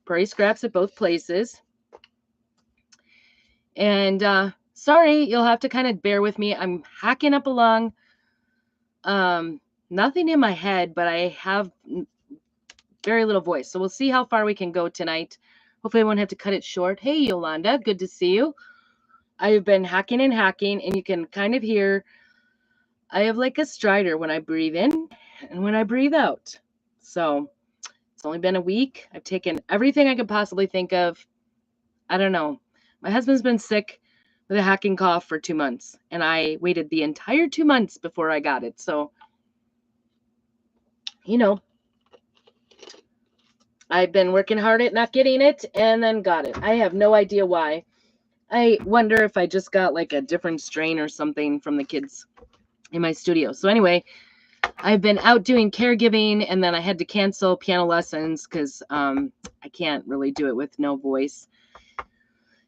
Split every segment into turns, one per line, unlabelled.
Prairie scraps at both places. And sorry, you'll have to kind of bear with me. I'm hacking up along. Nothing in my head, but I have very little voice. So we'll see how far we can go tonight. Hopefully I won't have to cut it short. Hey, Yolanda, good to see you. I've been hacking, and you can kind of hear I have like a strider when I breathe in and when I breathe out. So it's only been a week. I've taken everything I could possibly think of. I don't know. My husband's been sick with a hacking cough for 2 months, and I waited the entire 2 months before I got it. So, I've been working hard at not getting it and then got it. I have no idea why. I wonder if I just got like a different strain or something from the kids in my studio. So anyway, I've been out doing caregiving, and then I had to cancel piano lessons because I can't really do it with no voice.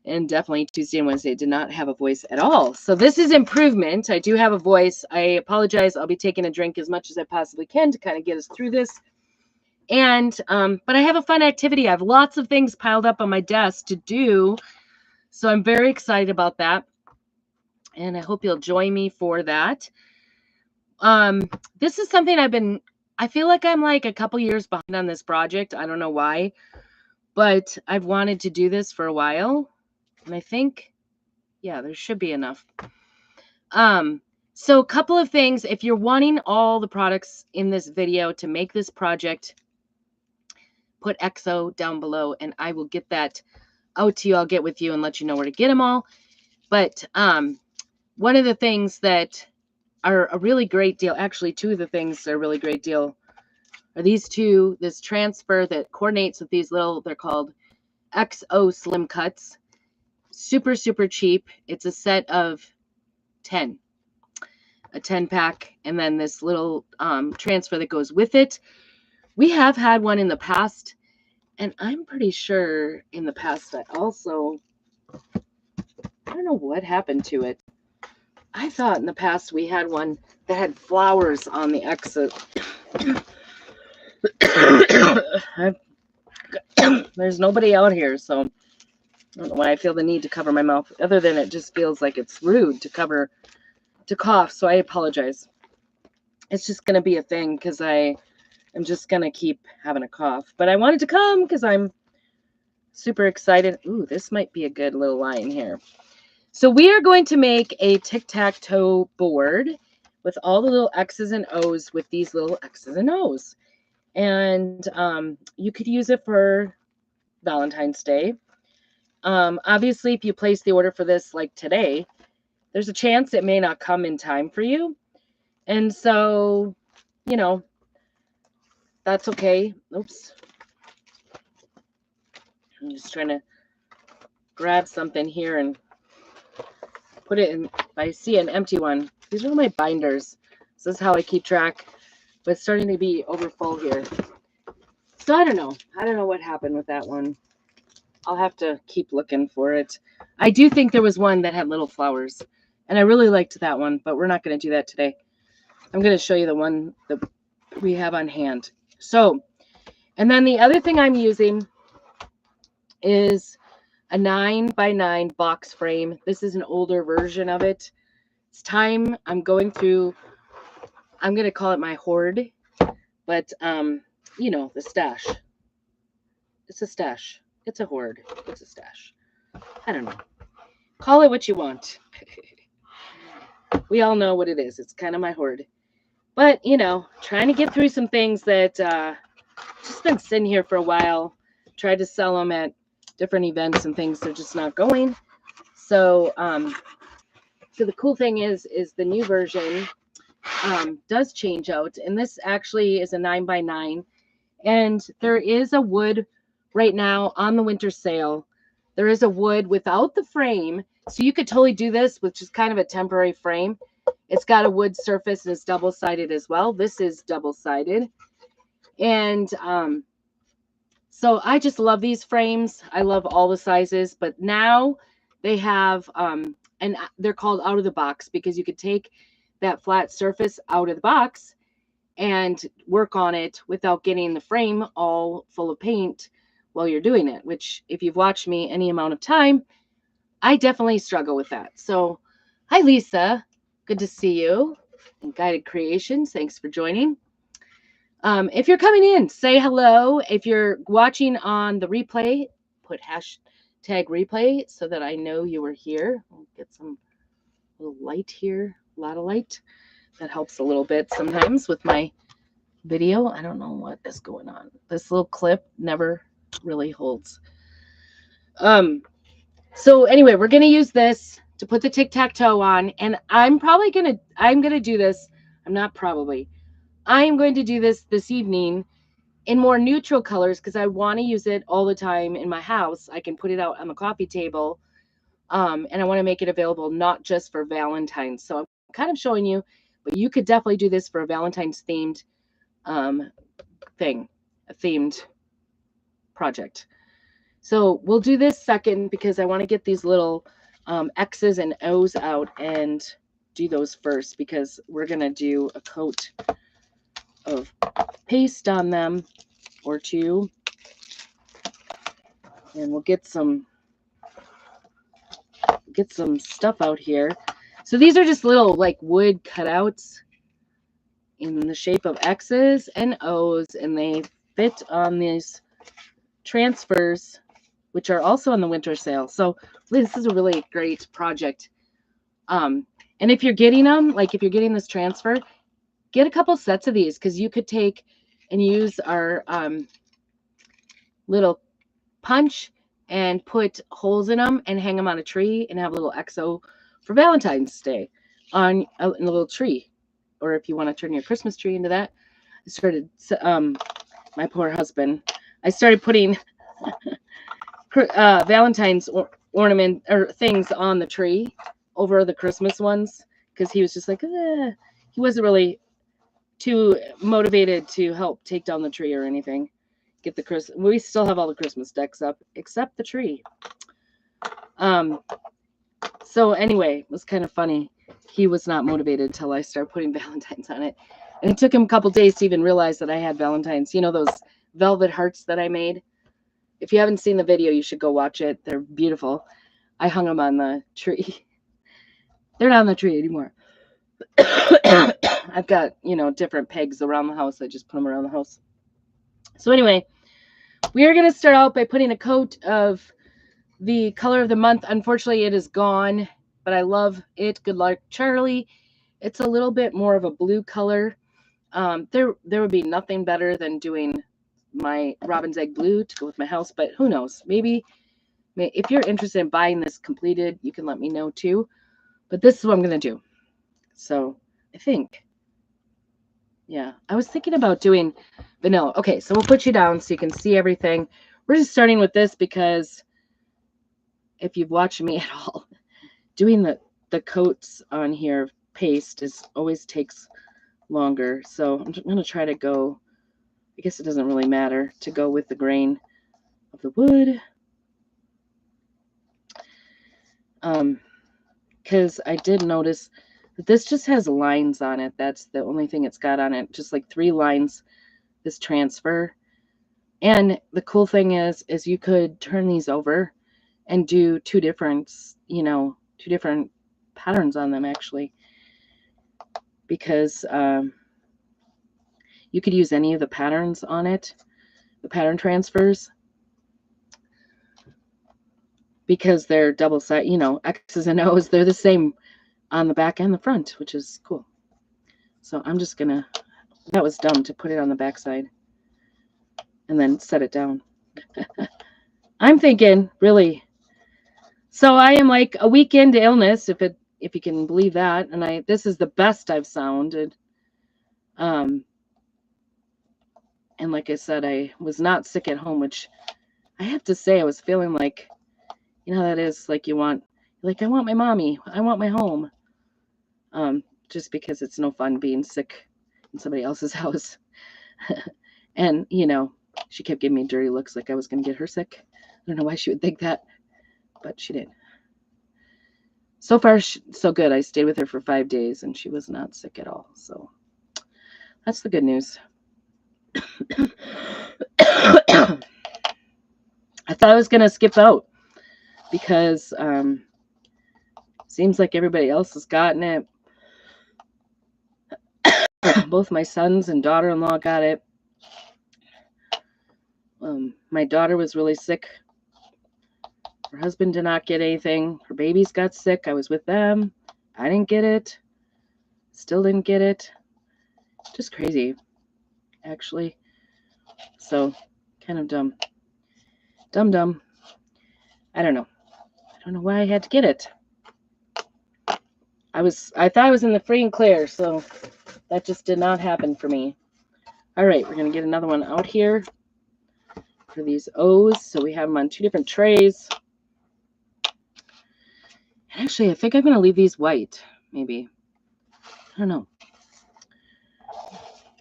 And definitely Tuesday and Wednesday did not have a voice at all. So this is improvement. I do have a voice. I apologize. I'll be taking a drink as much as I possibly can to kind of get us through this. And but I have a fun activity. I have lots of things piled up on my desk to do. So I'm very excited about that. And I hope you'll join me for that. This is something I feel like I'm like a couple years behind on this project. I don't know why, but I've wanted to do this for a while. And I think, yeah, there should be enough. So a couple of things. If you're wanting all the products in this video to make this project, put XO down below and I will get that out to you. I'll get with you and let you know where to get them all. But one of the things that are a really great deal, actually two of the things that are a really great deal are these two, this transfer that coordinates with these little, they're called XO Slim Cuts. Super, super cheap. It's a set of 10. A 10 pack, and then this little transfer that goes with it. We have had one in the past, and I'm pretty sure in the past I don't know what happened to it. I thought in the past we had one that had flowers on the exit. There's nobody out here, so I don't know why I feel the need to cover my mouth, other than it just feels like it's rude to cough, so I apologize. It's just going to be a thing because I'm just going to keep having a cough. But I wanted to come because I'm super excited. Ooh, this might be a good little line here. So we are going to make a tic-tac-toe board with all the little X's and O's with these little X's and O's. And you could use it for Valentine's Day. Obviously, if you place the order for this like today, there's a chance it may not come in time for you. And so, that's okay. Oops. I'm just trying to grab something here and put it in. I see an empty one. These are my binders. This is how I keep track. But it's starting to be over full here. So I don't know. I don't know what happened with that one. I'll have to keep looking for it. I do think there was one that had little flowers. And I really liked that one, but we're not going to do that today. I'm going to show you the one that we have on hand. So, and then the other thing I'm using is a 9x9 box frame. This is an older version of it. It's time I'm going through, I'm going to call it my hoard, but, the stash. It's a stash. It's a hoard. It's a stash. I don't know. Call it what you want. We all know what it is. It's kind of my hoard. But, trying to get through some things that just been sitting here for a while. Tried to sell them at different events and things. They're just not going. So, so the cool thing is the new version does change out. And this actually is a 9x9. And there is a wood right now on the winter sale. There is a wood without the frame. So you could totally do this with just kind of a temporary frame. It's got a wood surface and it's double-sided as well. This is double-sided. And so I just love these frames. I love all the sizes. But now they have, and they're called out of the box because you could take that flat surface out of the box and work on it without getting the frame all full of paint while you're doing it, which if you've watched me any amount of time, I definitely struggle with that. So, hi, Lisa. Good to see you. And Guided Creations, thanks for joining. If you're coming in, say hello. If you're watching on the replay, put hashtag replay so that I know you were here. I'll get some little light here, a lot of light. That helps a little bit sometimes with my video. I don't know what is going on. This little clip never really holds. So anyway, we're going to use this to put the tic-tac-toe on, and I'm going to do this. I'm going to do this evening in more neutral colors because I want to use it all the time in my house. I can put it out on the coffee table, and I want to make it available not just for Valentine's. So I'm kind of showing you, but you could definitely do this for a Valentine's themed thing, a themed project. So we'll do this second because I want to get these little X's and O's out and do those first because we're going to do a coat of paste on them or two. And we'll get some stuff out here. So these are just little like wood cutouts in the shape of X's and O's, and they fit on these transfers, which are also on the winter sale. So this is a really great project. And if you're getting them, like if you're getting this transfer, get a couple sets of these because you could take and use our little punch and put holes in them and hang them on a tree and have a little XO for Valentine's Day on a little tree. Or if you want to turn your Christmas tree into that. I started, my poor husband, I started putting Valentine's ornament or things on the tree over the Christmas ones because he was just like, he wasn't really too motivated to help take down the tree or anything. Get the Christmas. We still have all the Christmas decks up except the tree. So anyway, it was kind of funny. He was not motivated till I started putting Valentine's on it, and it took him a couple days to even realize that I had Valentine's. You know those velvet hearts that I made. If you haven't seen the video, you should go watch it. They're beautiful. I hung them on the tree. They're not on the tree anymore. I've got, different pegs around the house. I just put them around the house. So anyway, we are going to start out by putting a coat of the color of the month. Unfortunately, it is gone, but I love it. Good luck, Charlie. It's a little bit more of a blue color. There would be nothing better than doing my Robin's Egg Blue to go with my house, but who knows? Maybe if you're interested in buying this completed, you can let me know too. But this is what I'm going to do. So I think, yeah, I was thinking about doing vanilla. Okay, so we'll put you down so you can see everything. We're just starting with this because if you've watched me at all, doing the coats on here, paste, always takes longer. So I'm going to try to go, I guess it doesn't really matter, to go with the grain of the wood. Because I did notice that this just has lines on it. That's the only thing it's got on it. Just like 3 lines, this transfer. And the cool thing is you could turn these over and do two different patterns on them actually. Because you could use any of the patterns on it, the pattern transfers. Because they're double side, X's and O's, they're the same on the back and the front, which is cool. So I'm just gonna, that was dumb to put it on the back side and then set it down. I'm thinking, really. So I am like a week into illness, if you can believe that, and this is the best I've sounded. And like I said, I was not sick at home, which I have to say I was feeling like, that is like I want my mommy, I want my home. Just because it's no fun being sick in somebody else's house. And, she kept giving me dirty looks like I was going to get her sick. I don't know why she would think that, but she did. So far, so good. I stayed with her for 5 days and she was not sick at all. So that's the good news. I thought I was going to skip out because seems like everybody else has gotten it. Both my sons and daughter-in-law got it. My daughter was really sick. Her husband did not get anything. Her babies got sick. I was with them. I didn't get it. Still didn't get it. Just crazy, actually. So, kind of dumb. Dumb. I don't know. I don't know why I had to get it. I thought I was in the free and clear, so that just did not happen for me. All right, we're going to get another one out here for these O's. So we have them on 2 different trays. Actually, I think I'm going to leave these white, maybe. I don't know.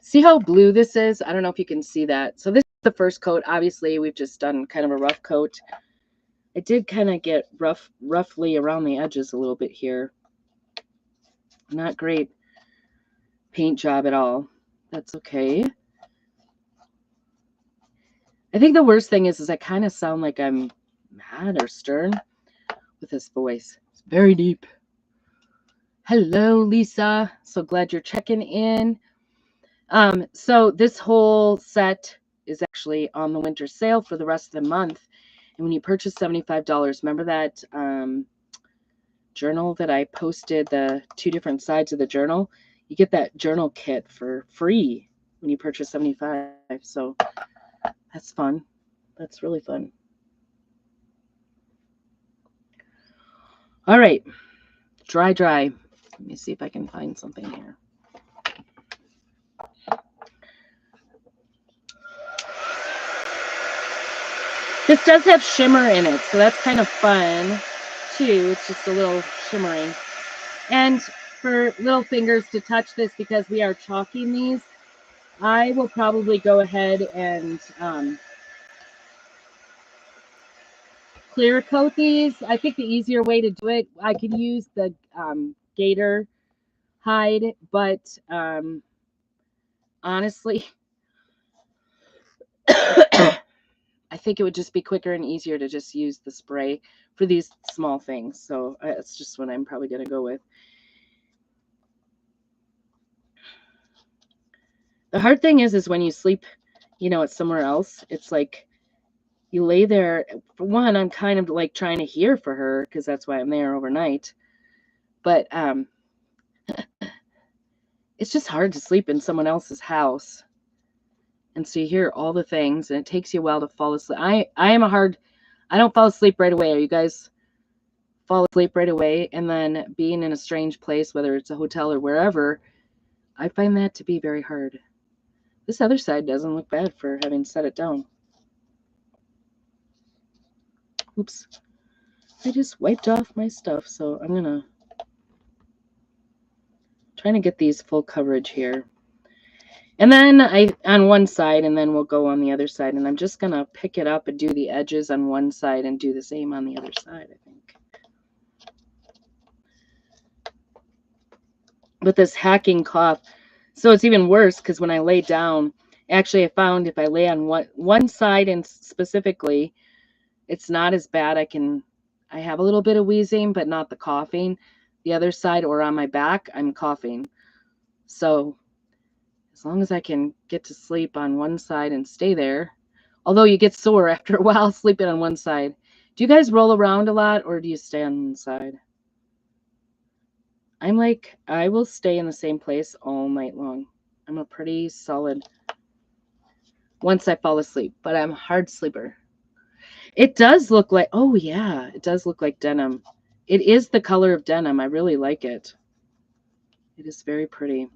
See how blue this is? I don't know if you can see that. So this is the first coat. Obviously, we've just done kind of a rough coat. I did kind of get roughly around the edges a little bit here. Not great paint job at all. That's okay. I think the worst thing is I kind of sound like I'm mad or stern with this voice. It's very deep. Hello, Lisa. So glad you're checking in. So this whole set is actually on the winter sale for the rest of the month. And when you purchase $75, remember that journal that I posted, the 2 different sides of the journal? You get that journal kit for free when you purchase $75. So that's fun. That's really fun. All right. Dry. Let me see if I can find something here. This does have shimmer in it, so that's kind of fun, too. It's just a little shimmering. And for little fingers to touch this, because we are chalking these, I will probably go ahead and clear coat these. I think the easier way to do it, I could use the gator hide, but honestly, I think it would just be quicker and easier to just use the spray for these small things. So that's just what I'm probably going to go with. The hard thing is when you sleep, it's somewhere else. It's like you lay there. For one, I'm kind of like trying to hear for her because that's why I'm there overnight. But it's just hard to sleep in someone else's house. And so you hear all the things, and it takes you a while to fall asleep. I don't fall asleep right away. Are you guys fall asleep right away? And then being in a strange place, whether it's a hotel or wherever, I find that to be very hard. This other side doesn't look bad for having set it down. Oops. I just wiped off my stuff, so I'm going to trying to get these full coverage here. And then on one side, and then we'll go on the other side. And I'm just going to pick it up and do the edges on one side and do the same on the other side, I think. With this hacking cough. So it's even worse because when I lay down, actually I found if I lay on one side and specifically, it's not as bad. I have a little bit of wheezing, but not the coughing. The other side or on my back, I'm coughing. So as long as I can get to sleep on one side and stay there, although you get sore after a while sleeping on one side. Do you guys roll around a lot or do you stay on one side? I'm like, I will stay in the same place all night long. I'm a pretty solid once I fall asleep, but I'm a hard sleeper. It does look like, oh yeah, it does look like denim. It is the color of denim. I really like it. It is very pretty.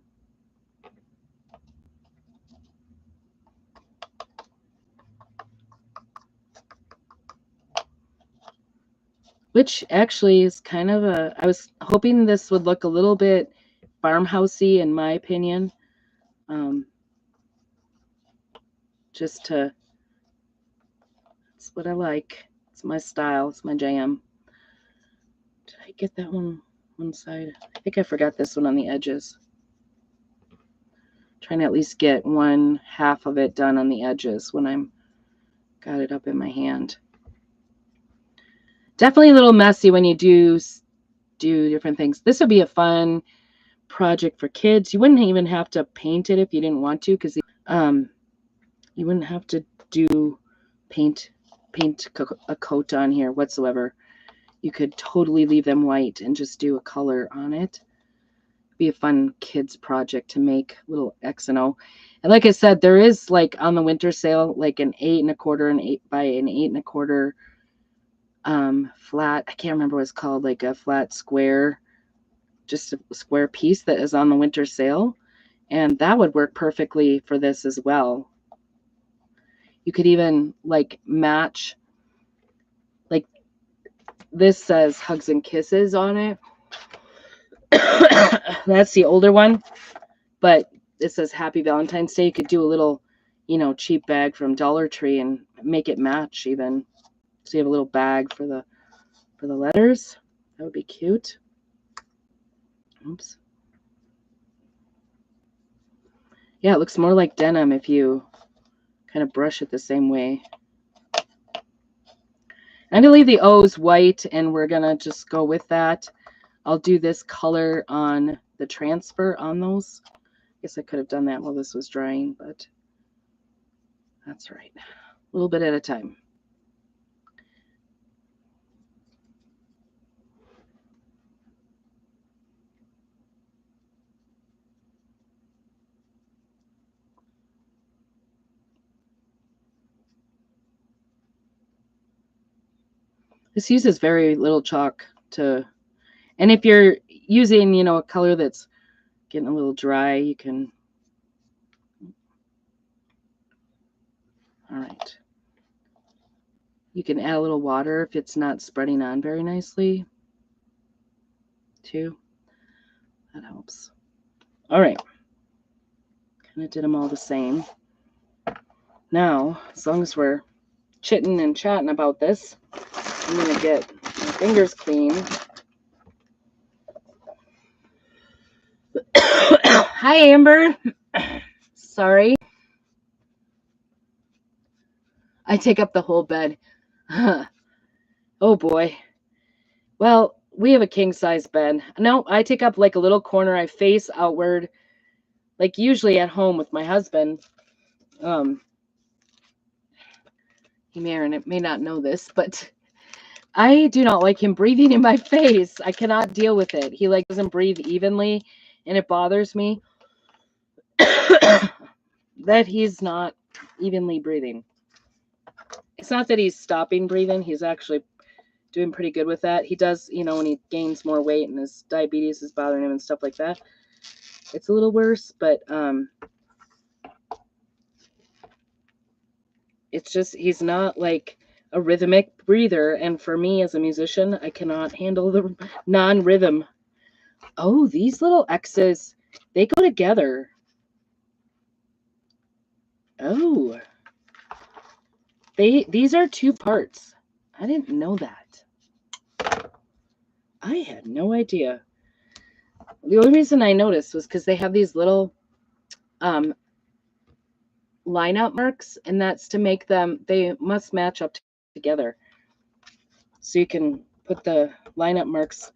Which actually is kind of I was hoping this would look a little bit farmhousey in my opinion. That's what I like. It's my style. It's my jam. Did I get that one side? I think I forgot this one on the edges. Trying to at least get one half of it done on the edges when I'm got it up in my hand. definitely a little messy when you do different things. This would be a fun project for kids. You wouldn't even have to paint it if you didn't want to, because you wouldn't have to do paint a coat on here whatsoever. You could totally leave them white and just do a color on it. Be a fun kids project to make, little X and O. And like I said, there is like on the winter sale like an 8 1/4 and 8 by an 8 1/4 flat. I can't remember what it's called, like a flat square, just a square piece that is on the winter sale, and that would work perfectly for this as well. You could even like match, like this says Hugs and Kisses on it. That's the older one, but it says Happy Valentine's Day. You could do a little, cheap bag from Dollar Tree and make it match even. So you have a little bag for the letters. That would be cute. Oops. Yeah, it looks more like denim if you kind of brush it the same way. I'm going to leave the O's white, and we're going to just go with that. I'll do this color on the transfer on those. I guess I could have done that while this was drying, but that's right. A little bit at a time. This uses very little chalk and if you're using, a color that's getting a little dry, you can. All right. You can add a little water if it's not spreading on very nicely, too. That helps. All right. Kind of did them all the same. Now, as long as we're chitting and chatting about this, I'm going to get my fingers clean. Hi, Amber. Sorry. I take up the whole bed. Oh, boy. Well, we have a king-size bed. No, I take up like a little corner. I face outward, like usually at home with my husband. He may not know this, but I do not like him breathing in my face. I cannot deal with it. He like doesn't breathe evenly, and it bothers me that he's not evenly breathing. It's not that he's stopping breathing. He's actually doing pretty good with that. He does, when he gains more weight and his diabetes is bothering him and stuff like that, it's a little worse, but it's just he's not like a rhythmic breather, and for me as a musician, I cannot handle the non-rhythm. Oh, these little X's, they go together. Oh, these are 2 parts. I didn't know that. I had no idea. The only reason I noticed was because they have these little line-out marks, and that's to make them, they must match up together. So you can put the line-up marks,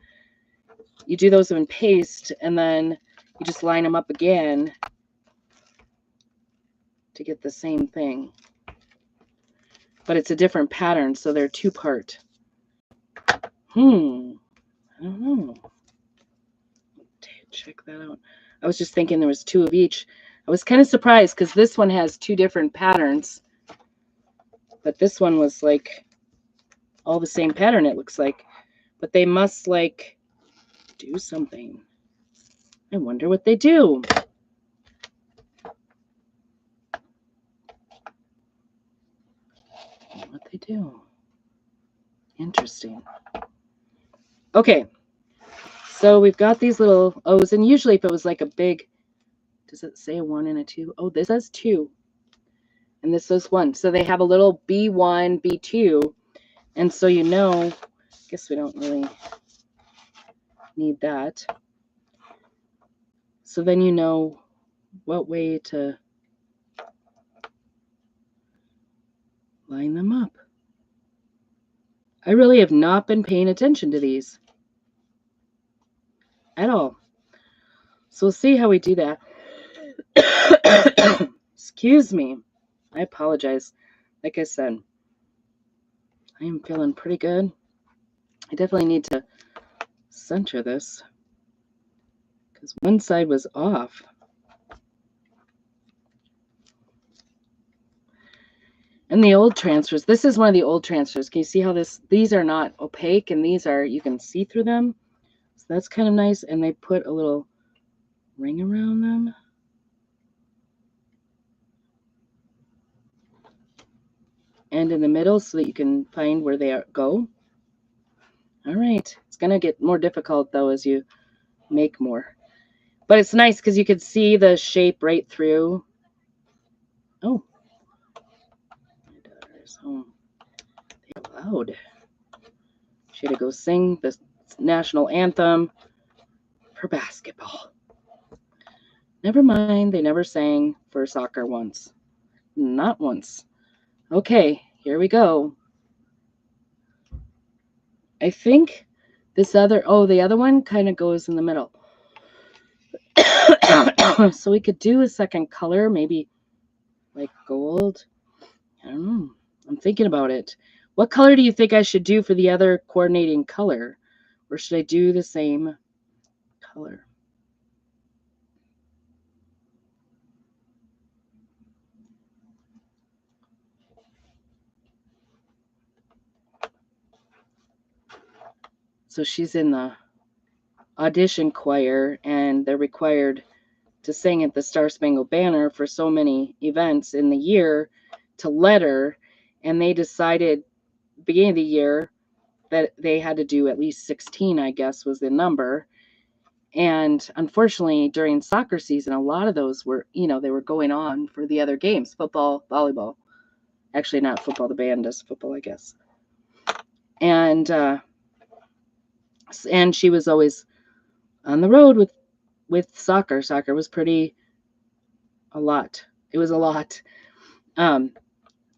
you do those in paste, and then you just line them up again to get the same thing. But it's a different pattern, so they're 2-part. I don't know. Check that out. I was just thinking there was 2 of each. I was kind of surprised because this one has 2 different patterns, but this one was like all the same pattern, it looks like. But they must like do something. I wonder what they do. What they do. Interesting. Okay. So we've got these little O's, and usually if it was like a big, does it say a 1 and a 2? Oh, this says 2. And this says 1. So they have a little B1, B2. And so I guess we don't really need that. So then you know what way to line them up. I really have not been paying attention to these at all. So we'll see how we do that. Excuse me. I apologize. Like I said, I am feeling pretty good. I definitely need to center this because one side was off. And the old transfers, this is one of the old transfers. Can you see how these are not opaque and these are, you can see through them. So that's kind of nice. And they put a little ring around them. And in the middle so that you can find where they go. All right. It's going to get more difficult though as you make more. But it's nice because you could see the shape right through. Oh. My daughter's home. They're loud. She had to go sing the national anthem for basketball. Never mind, they never sang for soccer once. Not once. Okay, here we go. I think this other, the other one kind of goes in the middle. So we could do a second color, maybe like gold. I don't know. I'm thinking about it. What color do you think I should do for the other coordinating color? Or should I do the same color? So she's in the audition choir, and they're required to sing at the Star Spangled Banner for so many events in the year to letter, and they decided beginning of the year that they had to do at least 16, I guess was the number. And unfortunately, during soccer season, a lot of those were, they were going on for the other games, football, volleyball. Actually, not football. The band does football, I guess. And she was always on the road with soccer. Soccer was a lot. It was a lot.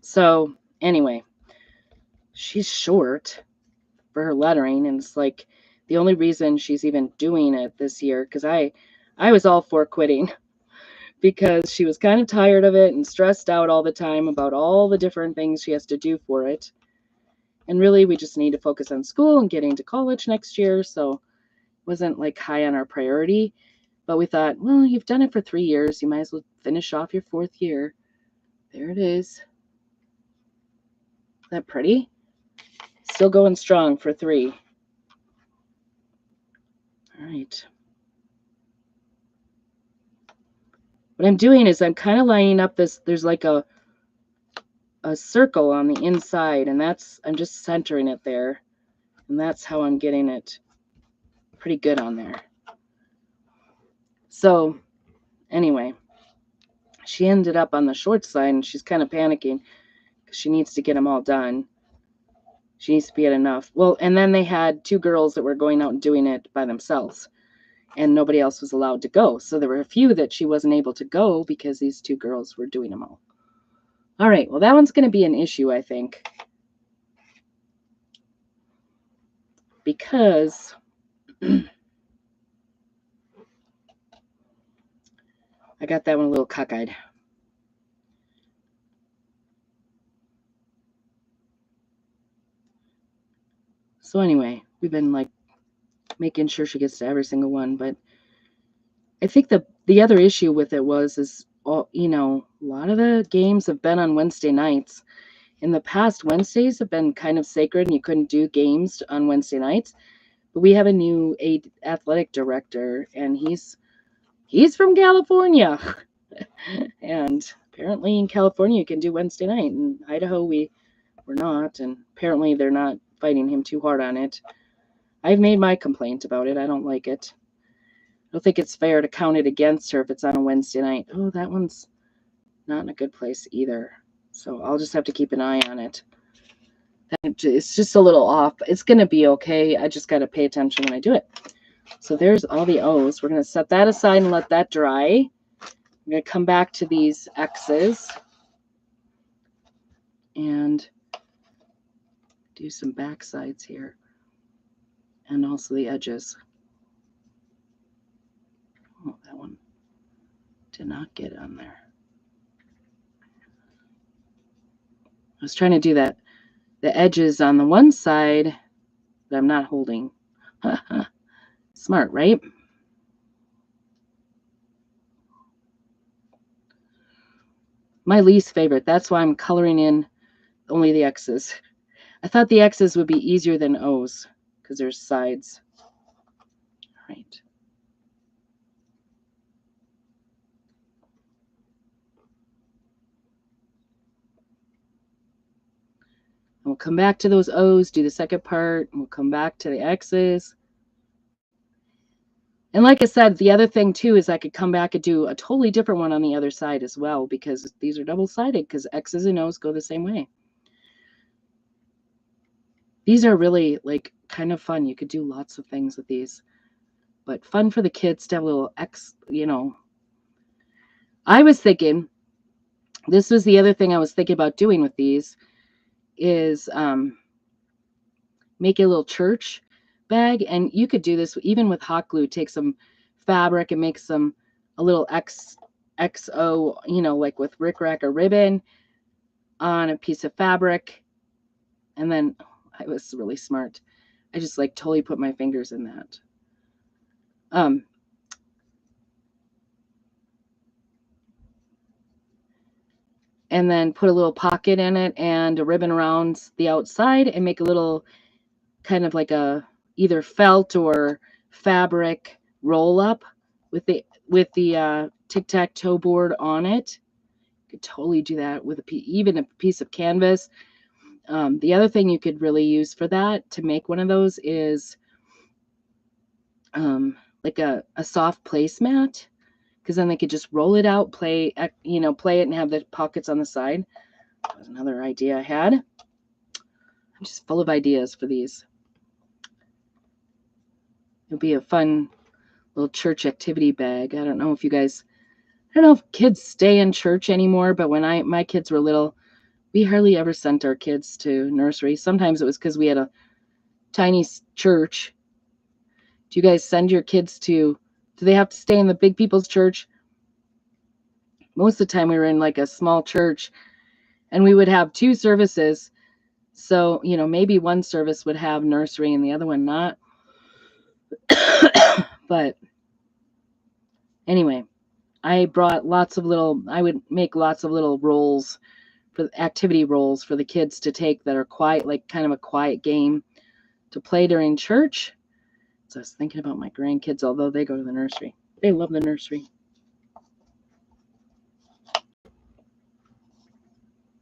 So anyway, she's short for her lettering, and it's like the only reason she's even doing it this year, because I was all for quitting because she was kind of tired of it and stressed out all the time about all the different things she has to do for it. And really, we just need to focus on school and getting to college next year. So it wasn't like high on our priority. But we thought, well, you've done it for 3 years. You might as well finish off your 4th year. There it is. Is that pretty? Still going strong for 3. All right. What I'm doing is I'm kind of lining up this, there's like a circle on the inside, and I'm just centering it there. And that's how I'm getting it pretty good on there. So anyway, she ended up on the short side, and she's kind of panicking because she needs to get them all done. She needs to be at enough. Well, and then they had 2 girls that were going out and doing it by themselves, and nobody else was allowed to go. So there were a few that she wasn't able to go because these 2 girls were doing them all. All right, well, that one's going to be an issue, I think, because I got that one a little cockeyed. So anyway, we've been like making sure she gets to every single one, but I think the other issue with it is all, a lot of the games have been on Wednesday nights. In the past, Wednesdays have been kind of sacred, and you couldn't do games on Wednesday nights. But we have a new athletic director, and he's from California. And apparently in California you can do Wednesday night. In Idaho we're not, and apparently they're not fighting him too hard on it. I've made my complaint about it. I don't like it. I don't think it's fair to count it against her if it's on a Wednesday night. Oh, that one's not in a good place either. So I'll just have to keep an eye on it. It's just a little off. It's going to be okay. I just got to pay attention when I do it. So there's all the O's. We're going to set that aside and let that dry. I'm going to come back to these X's and do some back sides here and also the edges. Oh, that one did not get on there. I was trying to do that, the edges on the one side that I'm not holding. Smart, right? My least favorite. That's why I'm coloring in only the X's. I thought the X's would be easier than O's because there's sides. All right. And we'll come back to those O's, do the second part, and we'll come back to the X's. And like I said, the other thing too is I could come back and do a totally different one on the other side as well, because these are double-sided, because X's and O's go the same way. These are really like kind of fun. You could do lots of things with these, but fun for the kids to have a little X, you know. I was thinking, this was the other thing I was thinking about doing with these, is make a little church bag. And you could do this even with hot glue. Take some fabric and make a little XO, you know, like with rickrack or ribbon on a piece of fabric. And then I was really smart. I just like totally put my fingers in that. And then put a little pocket in it and a ribbon around the outside and make a little kind of like a either felt or fabric roll up with the tic-tac-toe board on it. You could totally do that with even a piece of canvas. The other thing you could really use for that to make one of those is like a soft placemat, because then they could just roll it out, play it, and have the pockets on the side. That was another idea I had. I'm just full of ideas for these. It'll be a fun little church activity bag. I don't know if kids stay in church anymore, but when my kids were little, we hardly ever sent our kids to nursery. Sometimes it was because we had a tiny church. Do you guys send your kids do they have to stay in the big people's church? Most of the time we were in like a small church, and we would have 2 services. So, maybe one service would have nursery and the other one not. But anyway, I would make lots of little rolls, for activity rolls for the kids to take that are quiet, like kind of a quiet game to play during church. So I was thinking about my grandkids, although they go to the nursery. They love the nursery.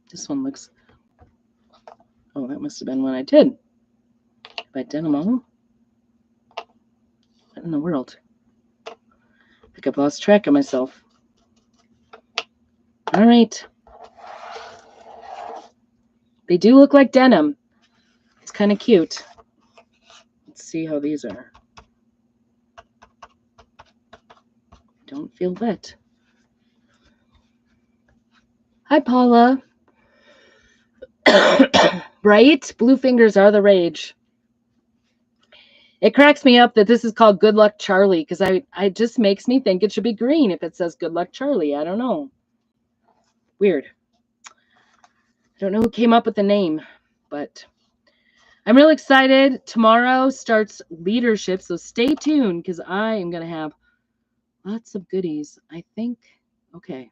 This one looks, oh, that must have been one I did. Have I done them all? What in the world? I think I've lost track of myself. All right. They do look like denim. It's kind of cute. Let's see how these are. Don't feel wet. Hi, Paula. Right? Blue fingers are the rage. It cracks me up that this is called Good Luck Charlie, because it just makes me think it should be green if it says Good Luck Charlie. I don't know. Weird. I don't know who came up with the name, but I'm real excited. Tomorrow starts leadership, so stay tuned, because I am going to have lots of goodies, I think. Okay.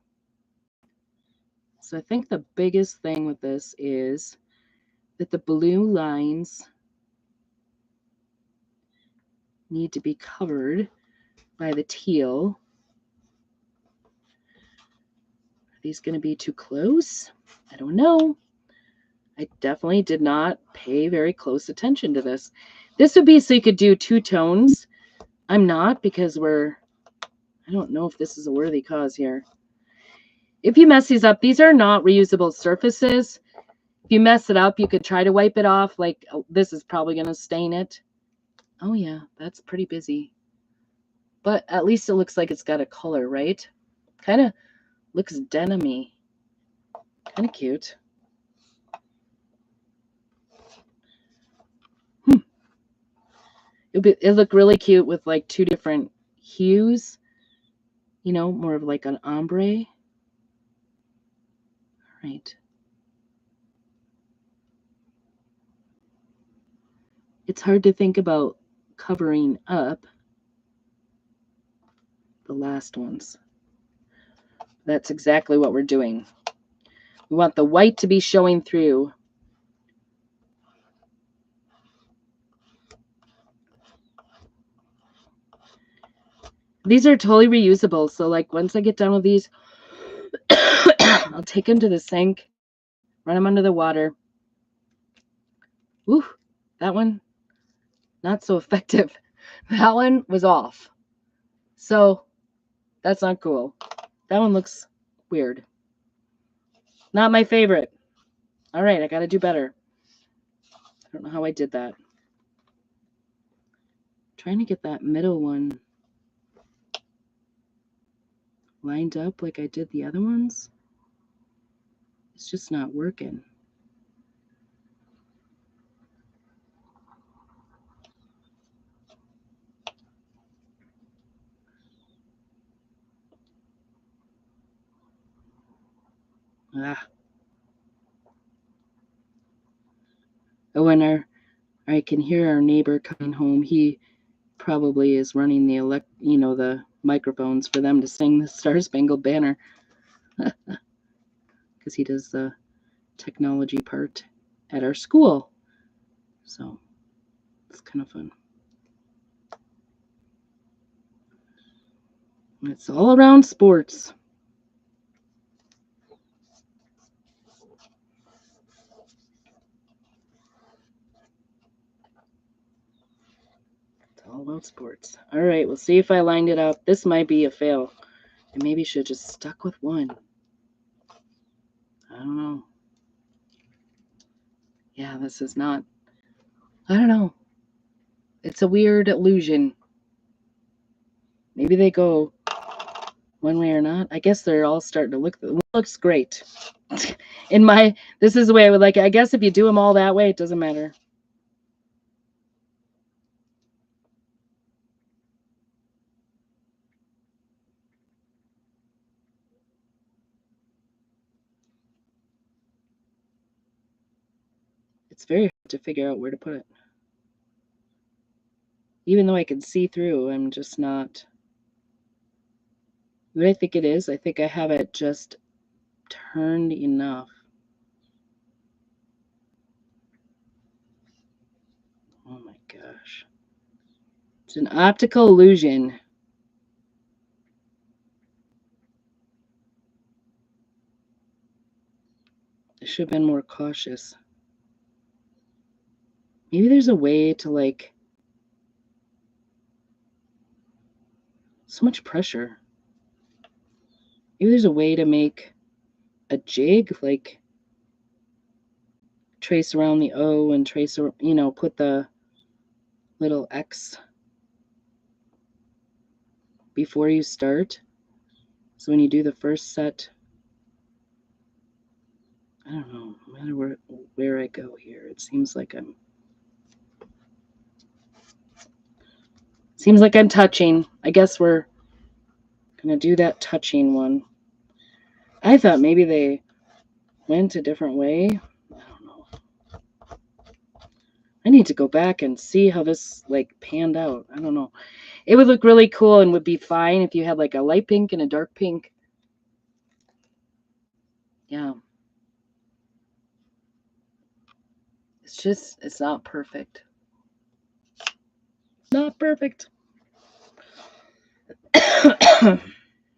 So I think the biggest thing with this is that the blue lines need to be covered by the teal. Are these going to be too close? I don't know. I definitely did not pay very close attention to this. This would be so you could do 2 tones. I'm not, because I don't know if this is a worthy cause here. If you mess these up, these are not reusable surfaces. If you mess it up, you could try to wipe it off. Like, this is probably going to stain it. Oh yeah, that's pretty busy. But at least it looks like it's got a color, right? Kind of looks denim-y. Kind of cute. It look really cute with like two different hues, you know, more of like an ombre. All right. It's hard to think about covering up the last ones. That's exactly what we're doing. We want the white to be showing through. These are totally reusable. So like once I get done with these, I'll take them to the sink, run them under the water. Ooh, that one, not so effective. That one was off. So that's not cool. That one looks weird. Not my favorite. All right, I got to do better. I don't know how I did that. Trying to get that middle one lined up like I did the other ones. It's just not working. Ah. Oh, and I can hear our neighbor coming home. He probably is running the microphones for them to sing the Star Spangled Banner because he does the technology part at our school. So it's kind of fun. It's all around sports. It's all about sports. All right, we'll see if I lined it up. This might be a fail. I maybe should have just stuck with one. I don't know. Yeah, this is not. I don't know. It's a weird illusion. Maybe they go one way or not. I guess they're all starting to look. It looks great. This is the way I would like it. I guess if you do them all that way, it doesn't matter. It's very hard to figure out where to put it. Even though I can see through, I'm just not. What I think it is, I think I have it just turned enough. Oh my gosh. It's an optical illusion. I should have been more cautious. Maybe there's a way to like. So much pressure. Maybe there's a way to make a jig, like trace around the O and trace, put the little X before you start. So when you do the first set, I don't know, no matter where I go here, it seems like I'm touching. I guess we're gonna do that touching one. I thought maybe they went a different way. I don't know. I need to go back and see how this like panned out. I don't know. It would look really cool and would be fine if you had like a light pink and a dark pink. Yeah. It's not perfect. Not perfect.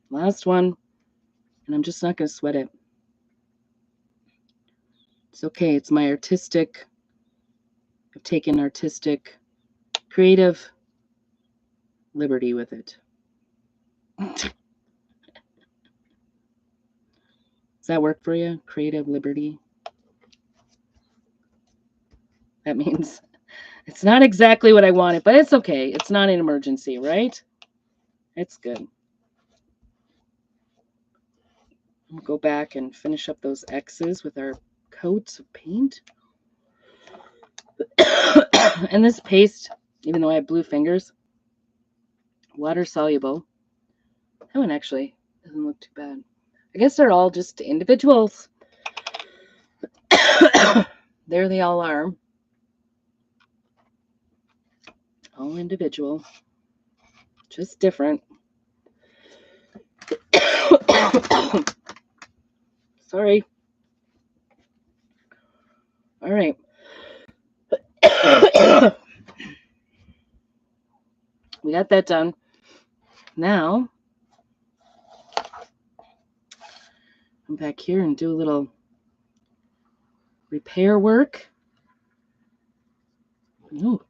Last one. And I'm just not going to sweat it. It's okay. It's my artistic. I've taken artistic, creative liberty with it. Does that work for you? Creative liberty? That means it's not exactly what I wanted, but it's okay. It's not an emergency, right? It's good. We'll go back and finish up those X's with our coats of paint. And this paste, even though I have blue fingers. Water soluble. That one actually doesn't look too bad. I guess they're all just individuals. There they all are. All individual. Just different. Sorry. All right. We got that done. Now, come back here and do a little repair work. Ooh,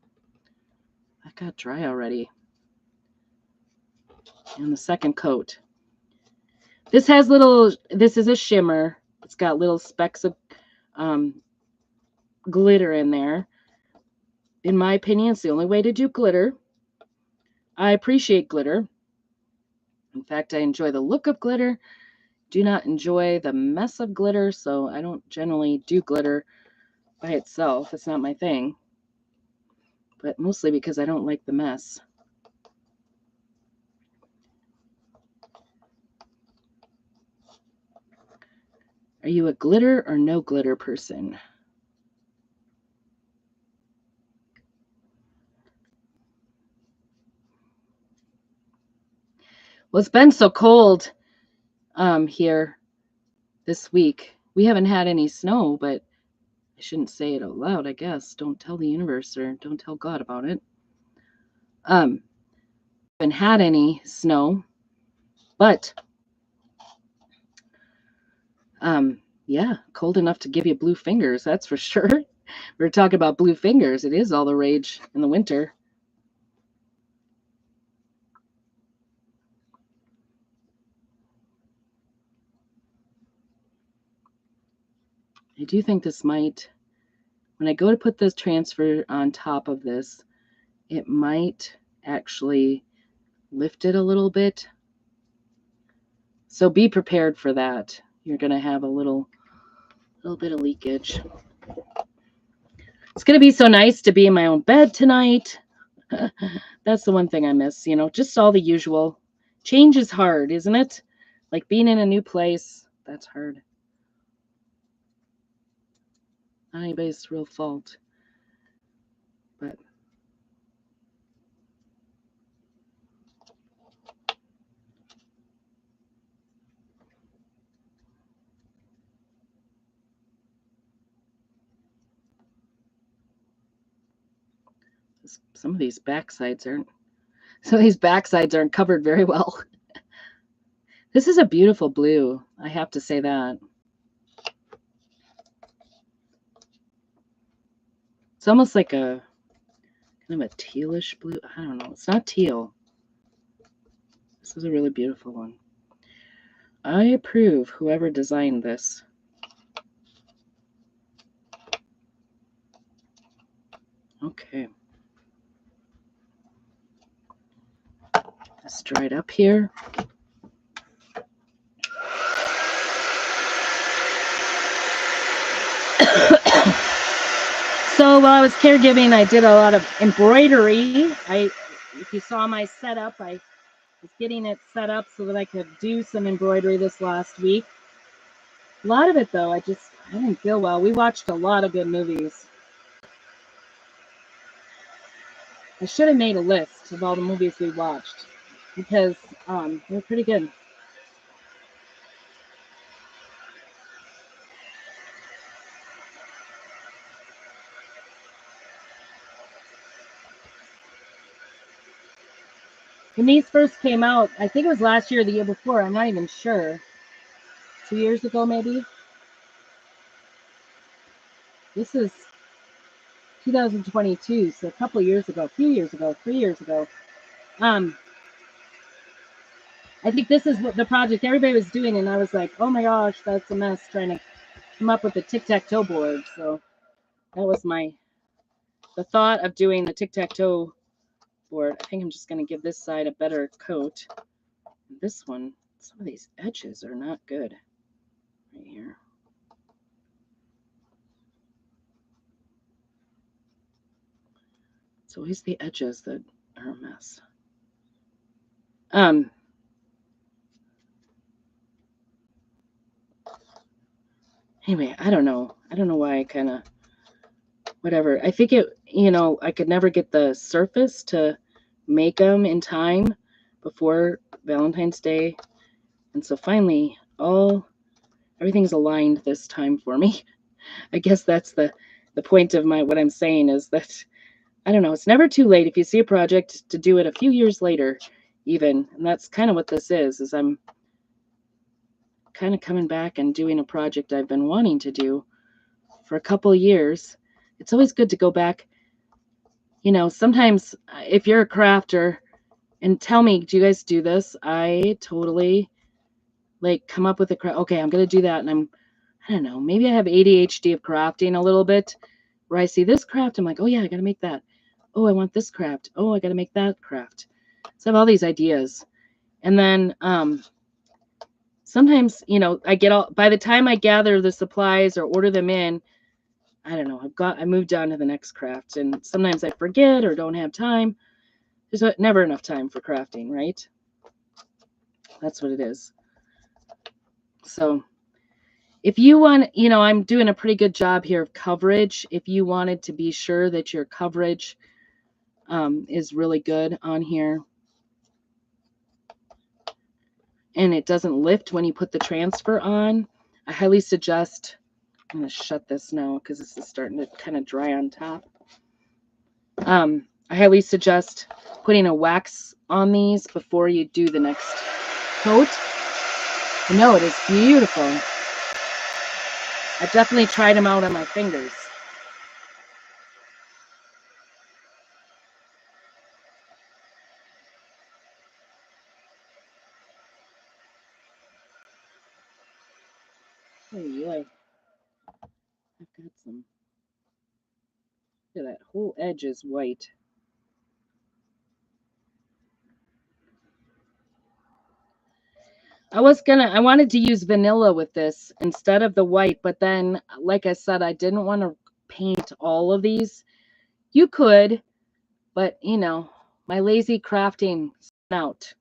that got dry already. And the second coat. This is a shimmer. It's got little specks of glitter in there. In my opinion, it's the only way to do glitter. I appreciate glitter. In fact, I enjoy the look of glitter. Do not enjoy the mess of glitter, so I don't generally do glitter by itself. It's not my thing. But mostly because I don't like the mess. Are you a glitter or no glitter person? Well, it's been so cold here this week. We haven't had any snow, but I shouldn't say it out loud, I guess. Don't tell the universe or don't tell God about it. Haven't had any snow, but yeah, cold enough to give you blue fingers, that's for sure. We're talking about blue fingers. It is all the rage in the winter. I do think this might, when I go to put this transfer on top of this, it might actually lift it a little bit. So be prepared for that. You're going to have a little bit of leakage. It's going to be so nice to be in my own bed tonight. That's the one thing I miss, just all the usual. Change is hard, isn't it? Like being in a new place, that's hard. Not anybody's real fault. But some of these backsides aren't covered very well. This is a beautiful blue. I have to say that. It's almost like a kind of a tealish blue. I don't know. It's not teal. This is a really beautiful one. I approve whoever designed this. Okay. Let's dry it up here. So while I was caregiving, I did a lot of embroidery. If you saw my setup, I was getting it set up so that I could do some embroidery this last week. A lot of it, though, I didn't feel well. We watched a lot of good movies. I should have made a list of all the movies we watched because they're pretty good. When these first came out, I think it was last year or the year before. I'm not even sure. 2 years ago, maybe. This is 2022, so a couple of years ago, a few years ago, 3 years ago. I think this is what the project everybody was doing, and I was like, oh my gosh, that's a mess trying to come up with the tic-tac-toe board. So that was the thought of doing the tic-tac-toe board. I think I'm just going to give this side a better coat. This one, some of these edges are not good right here. It's always the edges that are a mess. Anyway, I don't know. I don't know why I kind of, whatever. I think it, I could never get the surface to make them in time before Valentine's Day. And so finally, everything's aligned this time for me. I guess that's the point of what I'm saying is that, I don't know, it's never too late if you see a project to do it a few years later even. And that's kind of what this is I'm kind of coming back and doing a project I've been wanting to do for a couple of years. It's always good to go back. Sometimes if you're a crafter, and tell me, do you guys do this? I totally come up with okay, I'm going to do that. And I don't know, maybe I have ADHD of crafting a little bit, where I see this craft, I'm like, oh yeah, I got to make that. Oh, I want this craft. Oh, I got to make that craft. So I have all these ideas. And then sometimes, I get by the time I gather the supplies or order them in, I don't know, I moved on to the next craft. And sometimes I forget or don't have time. There's never enough time for crafting, right? That's what it is. So if you want, I'm doing a pretty good job here of coverage. If you wanted to be sure that your coverage is really good on here, and it doesn't lift when you put the transfer on, I highly suggest, I'm going to shut this now because this is starting to kind of dry on top. I highly suggest putting a wax on these before you do the next coat. No, it is beautiful. I definitely tried them out on my fingers. Oh yeah, I've got some. Look at that whole edge is white. I wanted to use vanilla with this instead of the white, but then, like I said, I didn't want to paint all of these. You could, but my lazy crafting out.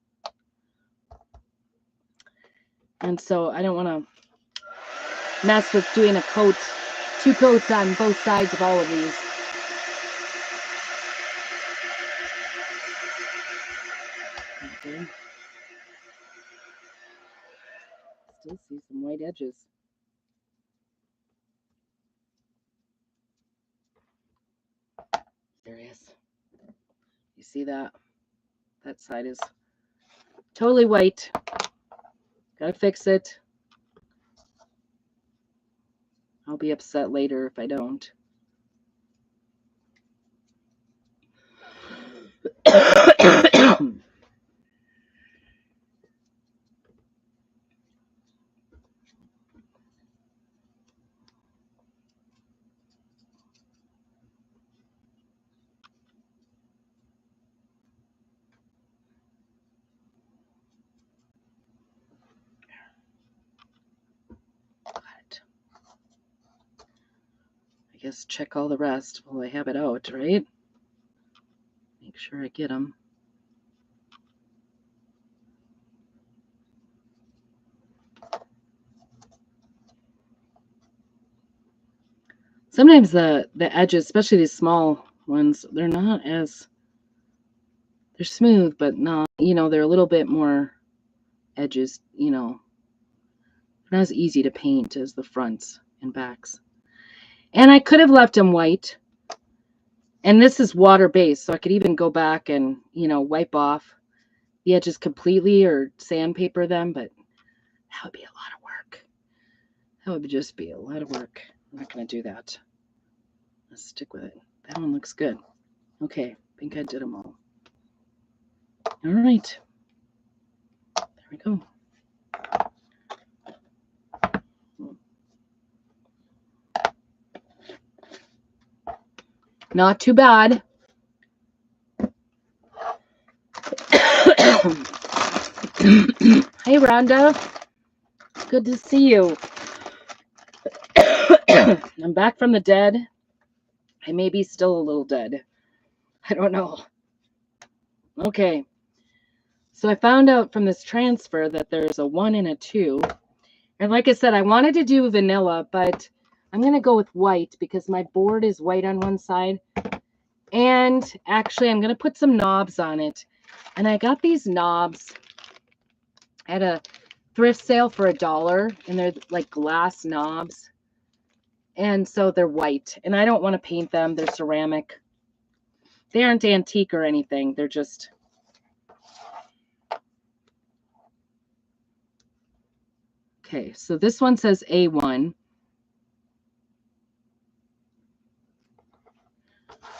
And so I don't want to mess with doing two coats on both sides of all of these. Okay. Still see some white edges. There it is. You see that? That side is totally white. Gotta fix it. I'll be upset later if I don't. I guess check all the rest while I have it out, right? Make sure I get them. Sometimes the edges, especially these small ones, they're smooth, but not, they're a little bit more edges, not as easy to paint as the fronts and backs. And I could have left them white. And this is water-based, so I could even go back and, wipe off the edges completely or sandpaper them, but that would be a lot of work. That would just be a lot of work. I'm not going to do that. Let's stick with it. That one looks good. Okay, I think I did them all. All right. There we go. Not too bad. Hey, Rhonda. Good to see you. I'm back from the dead. I may be still a little dead. I don't know. Okay. So I found out from this transfer that there's a 1 and a 2. And like I said, I wanted to do vanilla, but I'm going to go with white because my board is white on one side. And actually, I'm going to put some knobs on it. And I got these knobs at a thrift sale for $1, and they're like glass knobs. And so they're white, and I don't want to paint them. They're ceramic. They aren't antique or anything. They're just... Okay, so this one says A1.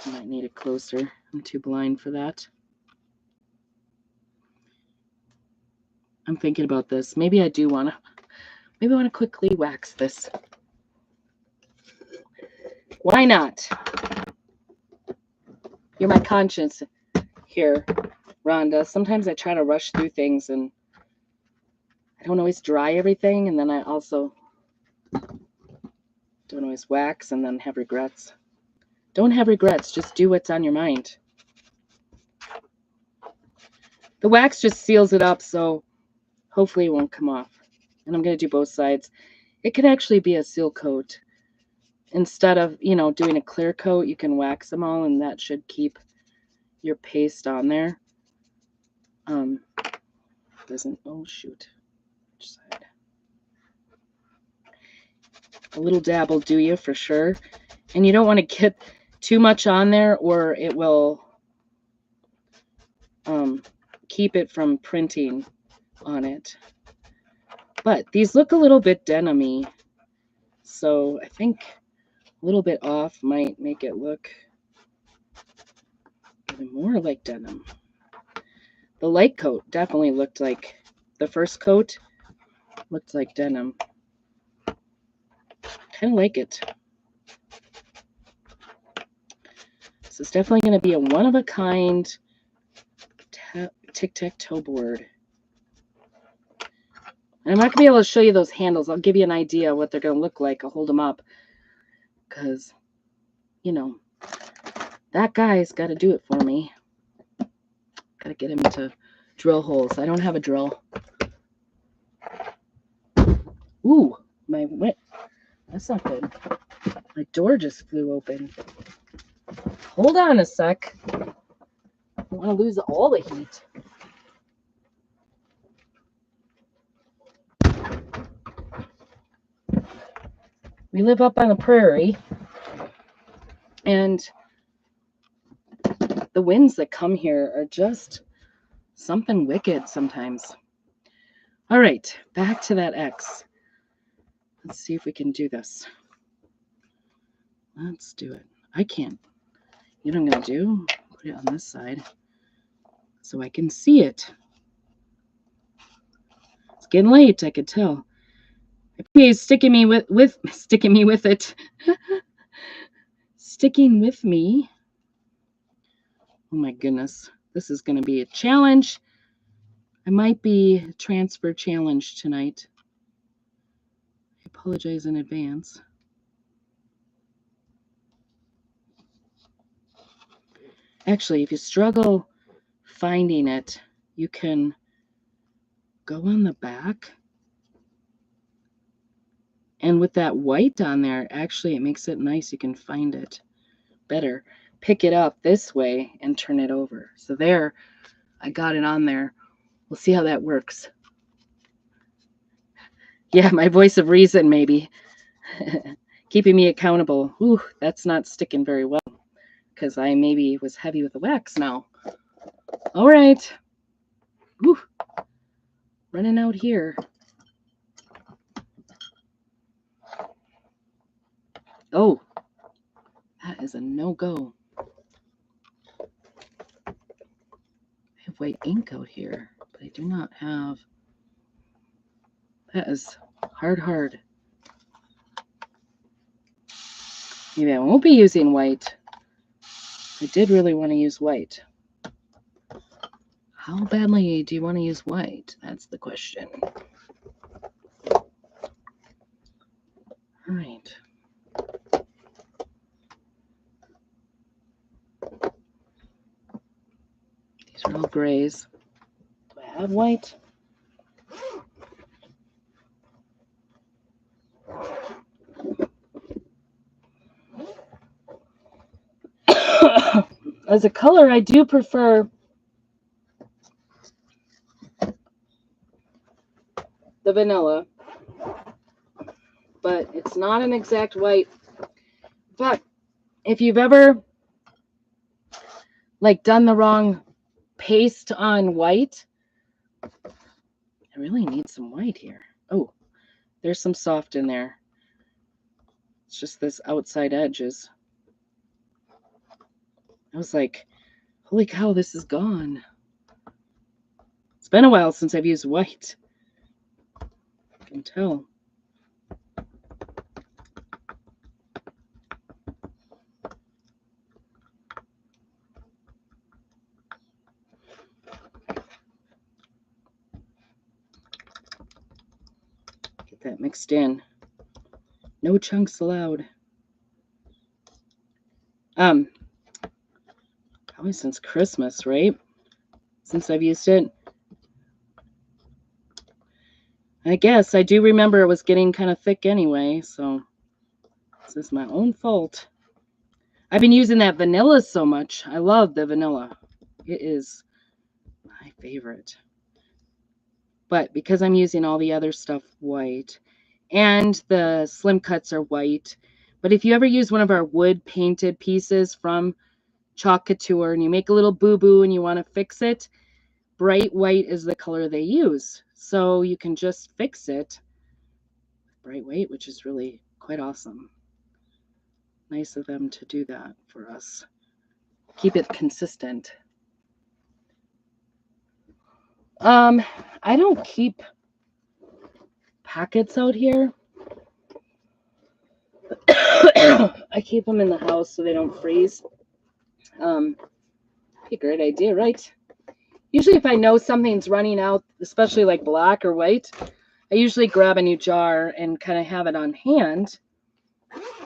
I might need it closer. I'm too blind for that. I'm thinking about this. Maybe I do want to... Maybe I want to quickly wax this. Why not? You're my conscience here, Rhonda. Sometimes I try to rush through things and I don't always dry everything, and then I also don't always wax and then have regrets. Don't have regrets. Just do what's on your mind. The wax just seals it up, so hopefully it won't come off. And I'm going to do both sides. It could actually be a seal coat. Instead of, doing a clear coat, you can wax them all, and that should keep your paste on there. Doesn't... Oh, shoot. Which side? A little dab will do you for sure. And you don't want to get too much on there, or it will keep it from printing on it. But these look a little bit denim-y, so I think a little bit off might make it look even more like denim. The light coat definitely looked like... The first coat looked like denim. Kind of like it. So it's definitely going to be a one-of-a-kind tic-tac-toe board. And I'm not going to be able to show you those handles. I'll give you an idea what they're going to look like. I'll hold them up. Because, that guy's got to do it for me. Got to get him to drill holes. I don't have a drill. Ooh, that's not good. My door just flew open. Hold on a sec. I don't want to lose all the heat. We live up on the prairie, and the winds that come here are just something wicked sometimes. All right, back to that X. Let's see if we can do this. Let's do it. I can't. You know what I'm going to do? Put it on this side so I can see it. It's getting late, I could tell. He's sticking me with it. Sticking with me. Oh my goodness. This is going to be a challenge. I might be transfer challenged tonight. I apologize in advance. Actually, if you struggle finding it, you can go on the back. And with that white on there, actually, it makes it nice. You can find it better. Pick it up this way and turn it over. So there, I got it on there. We'll see how that works. Yeah, my voice of reason, maybe. Keeping me accountable. Ooh, that's not sticking very well because I maybe was heavy with the wax now. All right. Ooh, running out here. Oh, that is a no-go. I have white ink out here, but I do not have... That is hard. Maybe I won't be using white. I did really want to use white. How badly do you want to use white? That's the question. All right. They're all grays. Do I have white? As a color, I do prefer the vanilla, but it's not an exact white. But if you've ever like done the wrong paste on white, I really need some white here. Oh, there's some soft in there. It's just this outside edges. I was like, holy cow, this is gone. It's been a while since I've used white. I can tell. Get that mixed in. No chunks allowed. Probably since Christmas, right? Since I've used it. I guess I do remember it was getting kind of thick anyway, so this is my own fault. I've been using that vanilla so much. I love the vanilla. It is my favorite. But because I'm using all the other stuff white, and the slim cuts are white, but if you ever use one of our wood painted pieces from Chalk Couture and you make a little boo-boo and you want to fix it, bright white is the color they use. So you can just fix it with bright white, which is really quite awesome. Nice of them to do that for us. Keep it consistent. I don't keep packets out here. I keep them in the house so they don't freeze. Be a great idea, right? Usually if I know something's running out, especially like black or white, I usually grab a new jar and kind of have it on hand.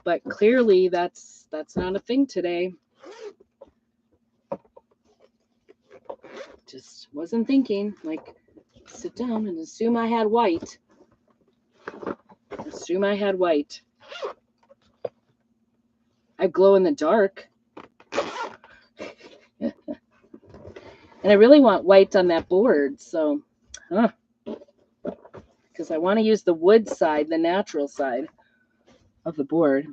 But clearly that's not a thing today. Just wasn't thinking. Like, sit down and assume I had white. Assume I had white. I glow in the dark. And I really want white on that board, so, because I want to use the wood side, the natural side of the board.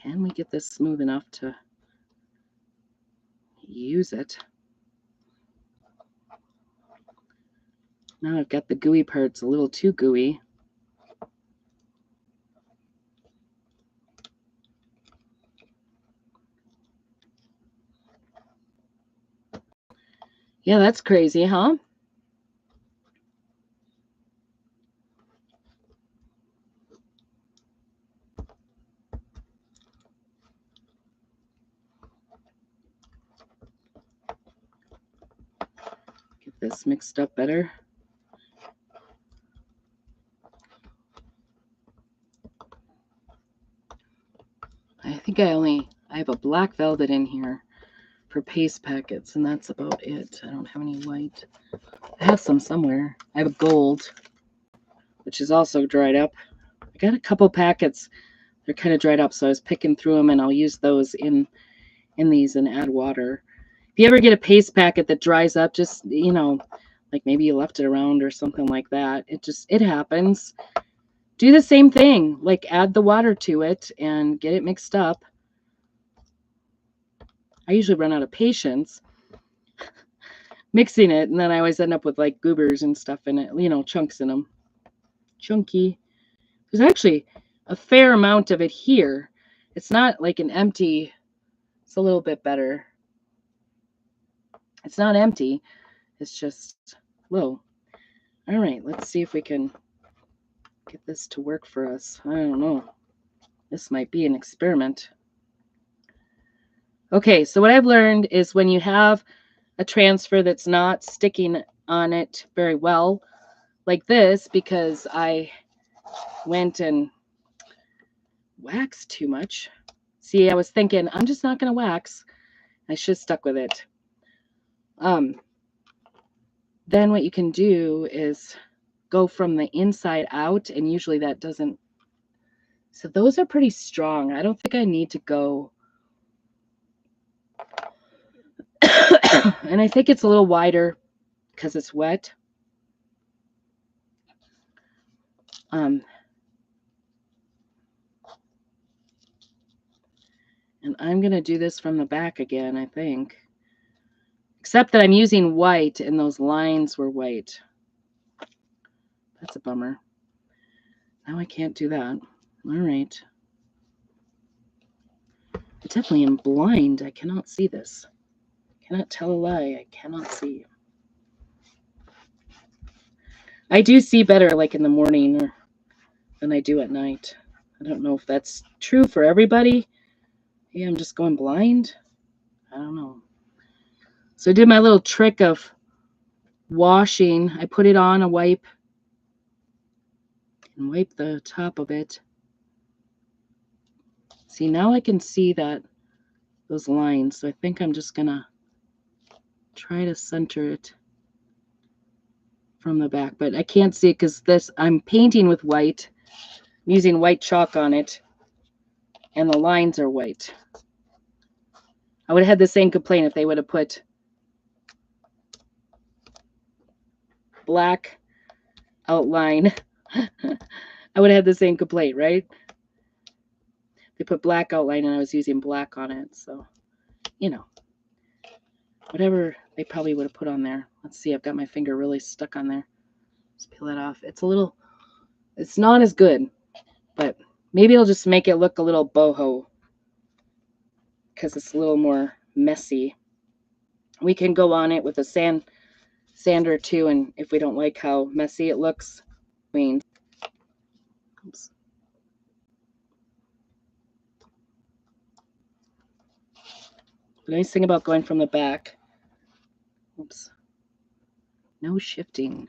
Can we get this smooth enough to use it? Now I've got the gooey parts a little too gooey. Yeah, that's crazy, huh? Get this mixed up better. I think I have a black velvet in here for paste packets, and that's about it. I don't have any white. I have some somewhere. I have a gold, which is also dried up. I got a couple packets. They're kind of dried up, so I was picking through them, and I'll use those in these and add water. If you ever get a paste packet that dries up, just, like maybe you left it around or something like that, it happens. Do the same thing, like add the water to it and get it mixed up. I usually run out of patience mixing it, and then I always end up with like goobers and stuff in it, chunks in them. Chunky. There's actually a fair amount of it here. It's not like an empty, it's a little bit better. It's not empty, it's just low. All right, let's see if we can get this to work for us. I don't know. This might be an experiment. Okay, so what I've learned is when you have a transfer that's not sticking on it very well, like this, because I went and waxed too much. See, I was thinking, I'm just not going to wax. I should have stuck with it. Then what you can do is go from the inside out, and usually that doesn't. So those are pretty strong. I don't think I need to go. And I think it's a little wider because it's wet. And I'm going to do this from the back again, I think. Except that I'm using white and those lines were white. That's a bummer. Now I can't do that. All right. I definitely am blind. I cannot see this. I cannot tell a lie. I cannot see. I do see better like in the morning than I do at night. I don't know if that's true for everybody. Yeah, I'm just going blind. I don't know. So I did my little trick of washing. I put it on a wipe and wipe the top of it. See, now I can see those lines. So I think I'm just gonna try to center it from the back, but I can't see it because I'm painting with white, I'm using white chalk on it, and the lines are white. I would have had the same complaint if they would have put black outline. I would have had the same complaint, right? They put black outline and I was using black on it. So, whatever they probably would have put on there. Let's see, I've got my finger really stuck on there. Let's peel it off. It's not as good, but maybe I'll just make it look a little boho because it's a little more messy. We can go on it with a sander too, and if we don't like how messy it looks, oops. The nice thing about going from the back, no shifting.